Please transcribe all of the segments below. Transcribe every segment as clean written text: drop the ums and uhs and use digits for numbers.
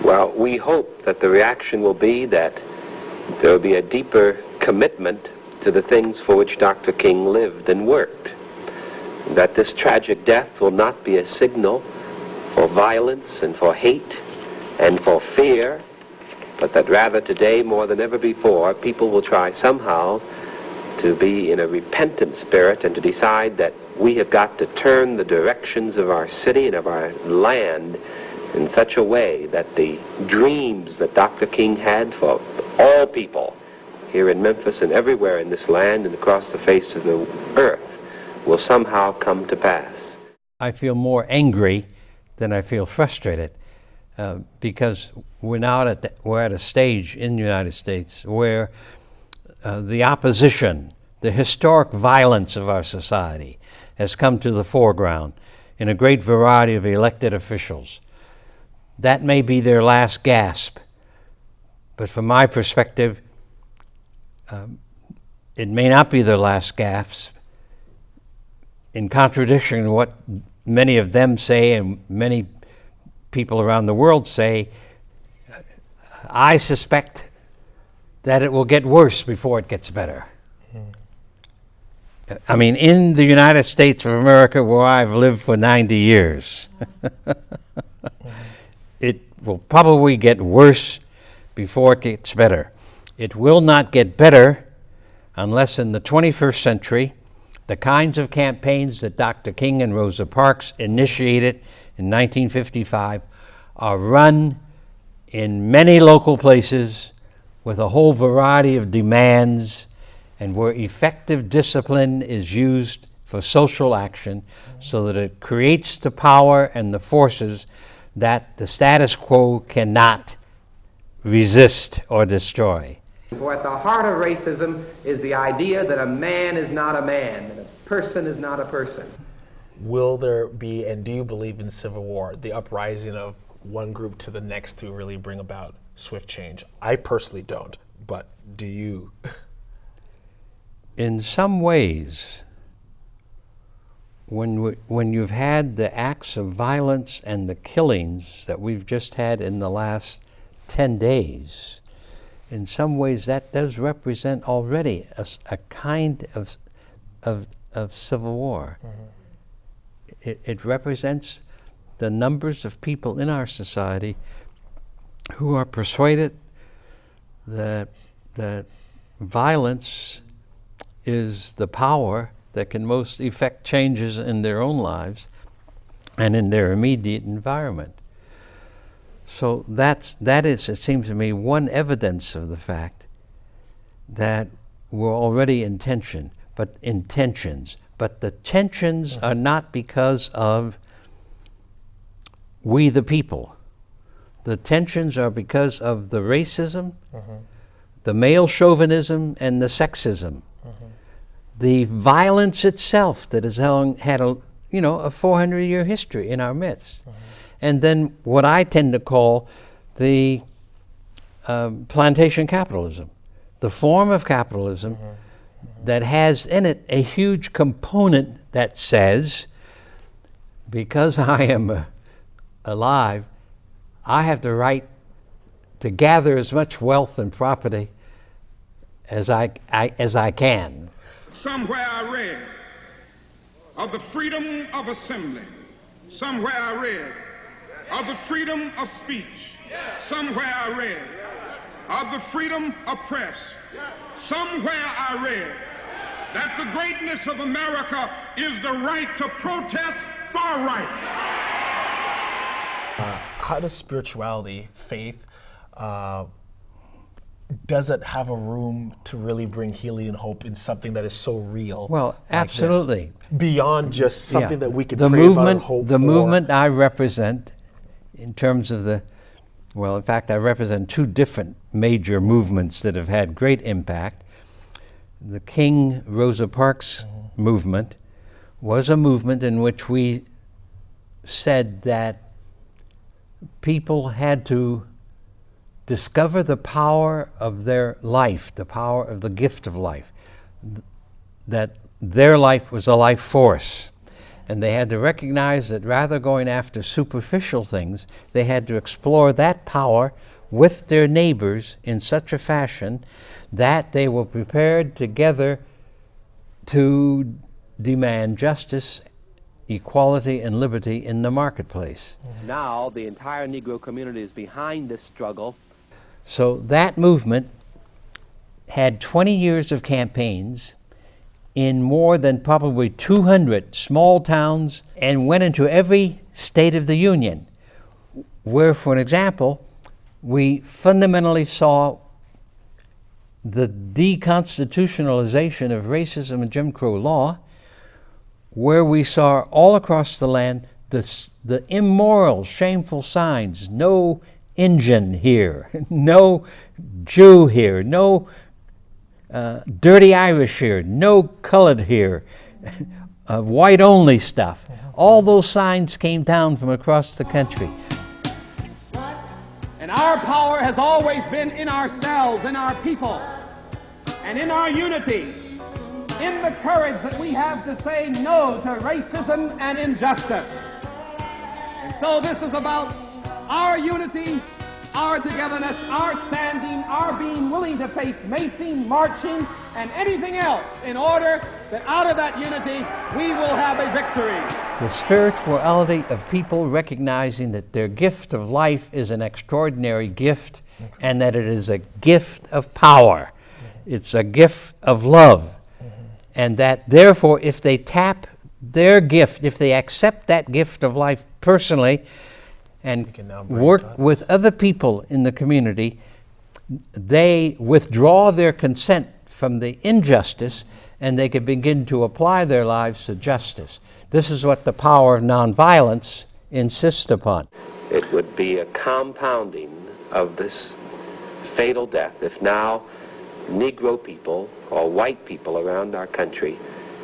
Well, we hope that the reaction will be that there will be a deeper commitment to the things for which Dr. King lived and worked. That this tragic death will not be a signal for violence and for hate and for fear, but that rather today, more than ever before, people will try somehow to be in a repentant spirit and to decide that we have got to turn the directions of our city and of our land in such a way that the dreams that Dr. King had for all people here in Memphis and everywhere in this land and across the face of the earth will somehow come to pass. I feel more angry than I feel frustrated because we're at a stage in the United States where the opposition, the historic violence of our society has come to the foreground in a great variety of elected officials. That may be their last gasp, but from my perspective, it may not be their last gasp. In contradiction to what many of them say and many people around the world say, I suspect that it will get worse before it gets better. I mean, in the United States of America, where I've lived for 90 years, it will probably get worse before it gets better. It will not get better unless in the 21st century, the kinds of campaigns that Dr. King and Rosa Parks initiated in 1955 are run in many local places with a whole variety of demands, and where effective discipline is used for social action so that it creates the power and the forces that the status quo cannot resist or destroy. For at the heart of racism is the idea that a man is not a man, that a person is not a person. Will there be, and do you believe in civil war, the uprising of one group to the next to really bring about swift change? I personally don't, but do you? In some ways, when you've had the acts of violence and the killings that we've just had in the last 10 days, in some ways that does represent already a kind of civil war. Mm-hmm. It represents the numbers of people in our society who are persuaded that violence is the power that can most effect changes in their own lives and in their immediate environment. So that is, it seems to me, one evidence of the fact that we're already in tension, but in tensions. But the tensions are not because of we the people. The tensions are because of the racism, the male chauvinism, and the sexism. The violence itself that has had a 400-year history in our midst. And then what I tend to call the plantation capitalism, the form of capitalism that has in it a huge component that says, because I am alive, I have the right to gather as much wealth and property as I can. Somewhere I read of the freedom of assembly. Somewhere I read of the freedom of speech. Somewhere I read of the freedom of press. Somewhere I read that the greatness of America is the right to protest far right. How does spirituality, faith, does it have a room to really bring healing and hope in something that is so real? Well, like absolutely. This? Beyond just something that we could the pray movement, about and hope the for. movement I represent in terms of in fact, I represent two different major movements that have had great impact. The King Rosa Parks movement was a movement in which we said that people had to discover the power of their life, the power of the gift of life, that their life was a life force, And they had to recognize that rather going after superficial things, they had to explore that power with their neighbors in such a fashion that they were prepared together to demand justice, equality, and liberty in the marketplace. Now, the entire Negro community is behind this struggle. So that movement had 20 years of campaigns in more than probably 200 small towns and went into every state of the Union, where, for an example, we fundamentally saw the deconstitutionalization of racism and Jim Crow law, where we saw all across the land the immoral, shameful signs: no Injun here, no Jew here, no dirty Irish here, no colored here, white only stuff. All those signs came down from across the country. And our power has always been in ourselves, in our people, and in our unity, in the courage that we have to say no to racism and injustice. And so this is about our unity, our togetherness, our standing, our being willing to face macing, marching, and anything else in order that out of that unity we will have a victory. The spirituality of people recognizing that their gift of life is an extraordinary gift, and that it is a gift of power. It's a gift of love. And that therefore, if they tap their gift, if they accept that gift of life personally and work with other people in the community, they withdraw their consent from the injustice and they can begin to apply their lives to justice. This is what the power of nonviolence insists upon. It would be a compounding of this fatal death if now Negro people or white people around our country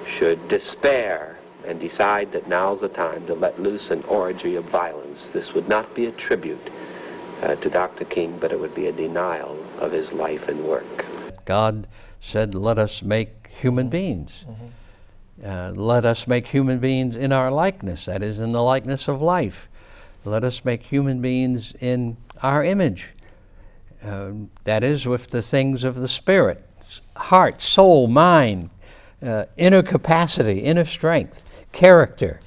should despair and decide that now's the time to let loose an orgy of violence. This would not be a tribute to Dr. King, but it would be a denial of his life and work. God said, let us make human beings. Let us make human beings in our likeness, that is, in the likeness of life. Let us make human beings in our image, that is, with the things of the spirit, heart, soul, mind, inner capacity, inner strength, character.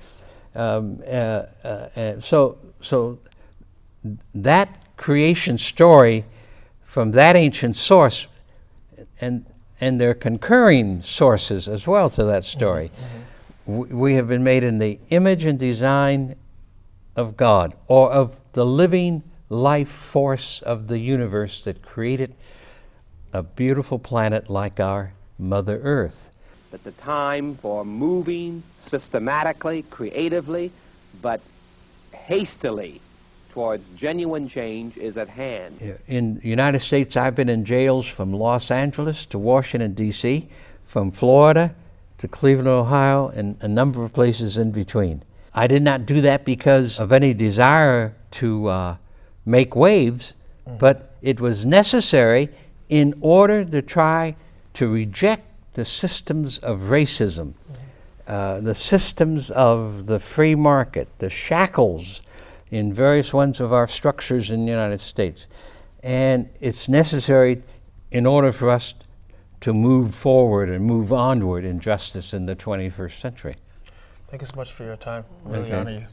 So that creation story from that ancient source, and there are concurring sources as well to that story. We have been made in the image and design of God, or of the living life force of the universe that created a beautiful planet like our Mother Earth. That the time for moving systematically, creatively, but hastily towards genuine change is at hand. In the United States, I've been in jails from Los Angeles to Washington, D.C., from Florida to Cleveland, Ohio, and a number of places in between. I did not do that because of any desire to make waves, but it was necessary in order to try to reject the systems of racism, the systems of the free market, the shackles in various ones of our structures in the United States. And it's necessary in order for us to move forward and move onward in justice in the 21st century. Thank you so much for your time. Really honor you.